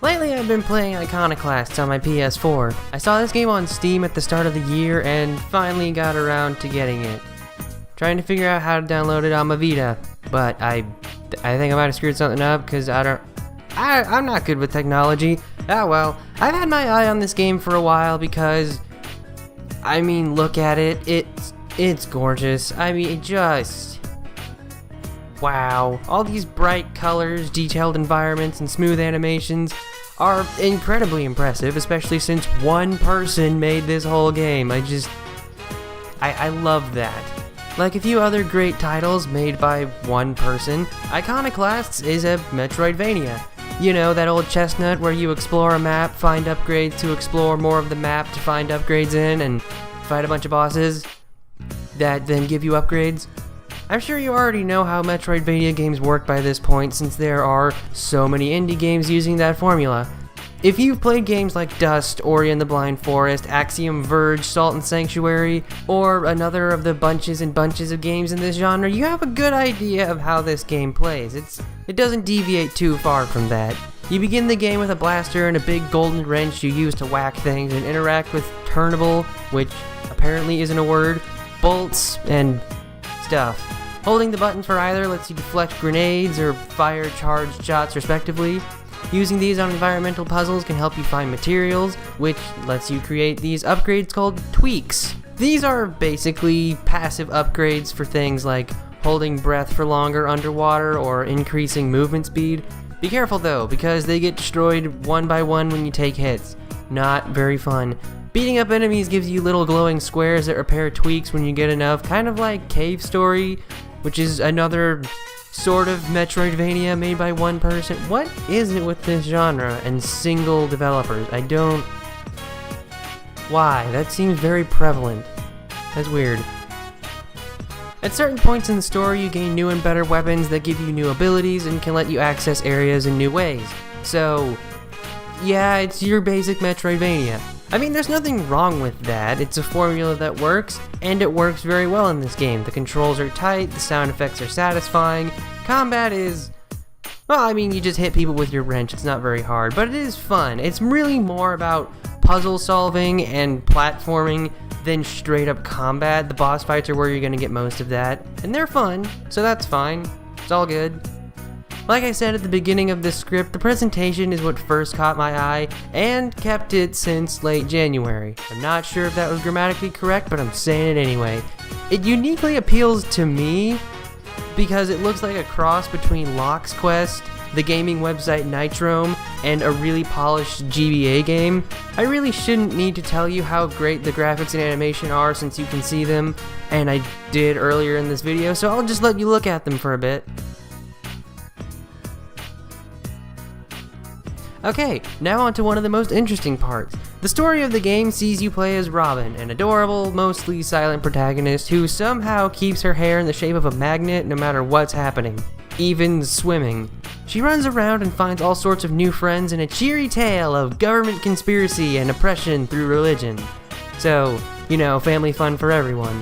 Lately I've been playing Iconoclasts on my PS4. I saw this game on Steam at the start of the year and finally got around to getting it. Trying to figure out how to download it on my Vita, but I think I might have screwed something up because I'm not good with technology. Ah well, I've had my eye on this game for a while because, I mean, look at it, it's gorgeous. I mean, wow. All these bright colors, detailed environments, and smooth animations are incredibly impressive, especially since one person made this whole game. I love that. Like a few other great titles made by one person, Iconoclasts is a Metroidvania. You know, that old chestnut where you explore a map, find upgrades to explore more of the map to find upgrades in, and fight a bunch of bosses that then give you upgrades? I'm sure you already know how Metroidvania games work by this point, since there are so many indie games using that formula. If you've played games like Dust, Ori and the Blind Forest, Axiom Verge, Salt and Sanctuary, or another of the bunches and bunches of games in this genre, you have a good idea of how this game plays. It doesn't deviate too far from that. You begin the game with a blaster and a big golden wrench you use to whack things and interact with turnable, which apparently isn't a word, bolts, and stuff. Holding the button for either lets you deflect grenades or fire charged shots respectively. Using these on environmental puzzles can help you find materials, which lets you create these upgrades called tweaks. These are basically passive upgrades for things like holding breath for longer underwater or increasing movement speed. Be careful though, because they get destroyed one by one when you take hits. Not very fun. Beating up enemies gives you little glowing squares that repair tweaks when you get enough, kind of like Cave Story, which is another sort of Metroidvania made by one person. What is it with this genre and single developers? Why? That seems very prevalent. That's weird. At certain points in the story, you gain new and better weapons that give you new abilities and can let you access areas in new ways. So, yeah, it's your basic Metroidvania. I mean, there's nothing wrong with that. It's a formula that works, and it works very well in this game. The controls are tight, the sound effects are satisfying, combat is... well, I mean, you just hit people with your wrench, it's not very hard, but it is fun. It's really more about puzzle solving and platforming than straight up combat. The boss fights are where you're gonna get most of that, and they're fun, so that's fine. It's all good. Like I said at the beginning of this script, the presentation is what first caught my eye, and kept it since late January. I'm not sure if that was grammatically correct, but I'm saying it anyway. It uniquely appeals to me because it looks like a cross between Lock's Quest, the gaming website Nitrome, and a really polished GBA game. I really shouldn't need to tell you how great the graphics and animation are since you can see them, and I did earlier in this video, so I'll just let you look at them for a bit. Okay, now on to one of the most interesting parts. The story of the game sees you play as Robin, an adorable, mostly silent protagonist who somehow keeps her hair in the shape of a magnet no matter what's happening, even swimming. She runs around and finds all sorts of new friends in a cheery tale of government conspiracy and oppression through religion. So, you know, family fun for everyone.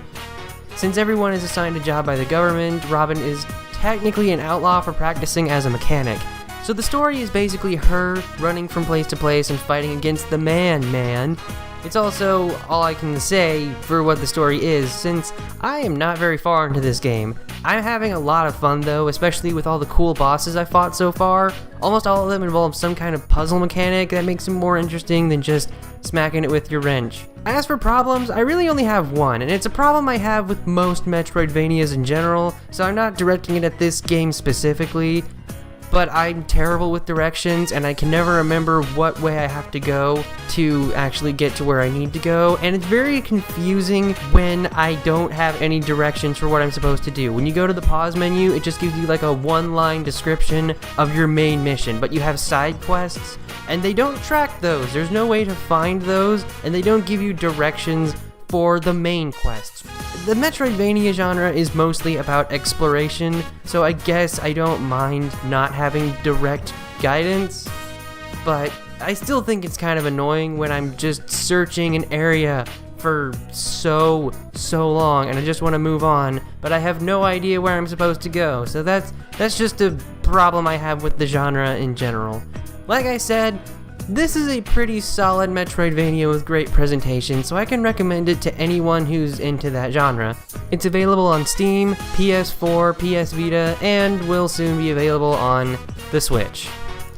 Since everyone is assigned a job by the government, Robin is technically an outlaw for practicing as a mechanic. So the story is basically her running from place to place and fighting against the man. It's also all I can say for what the story is, since I am not very far into this game. I'm having a lot of fun though, especially with all the cool bosses I fought so far. Almost all of them involve some kind of puzzle mechanic that makes them more interesting than just smacking it with your wrench. As for problems, I really only have one, and it's a problem I have with most Metroidvanias in general, so I'm not directing it at this game specifically. But I'm terrible with directions, and I can never remember what way I have to go to actually get to where I need to go, and it's very confusing when I don't have any directions for what I'm supposed to do. When you go to the pause menu, it just gives you like a one-line description of your main mission, but you have side quests, and they don't track those. There's no way to find those, and they don't give you directions for the main quests. The Metroidvania genre is mostly about exploration, so I guess I don't mind not having direct guidance, but I still think it's kind of annoying when I'm just searching an area for so long and I just want to move on, but I have no idea where I'm supposed to go. So that's just a problem I have with the genre in general. Like I said, this is a pretty solid Metroidvania with great presentation, so I can recommend it to anyone who's into that genre. It's available on Steam, PS4, PS Vita, and will soon be available on the Switch.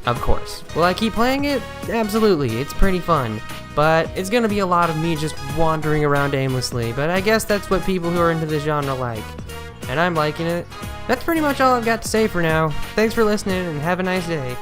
Of course. Will I keep playing it? Absolutely, it's pretty fun. But it's gonna be a lot of me just wandering around aimlessly, but I guess that's what people who are into this genre like. And I'm liking it. That's pretty much all I've got to say for now. Thanks for listening, and have a nice day.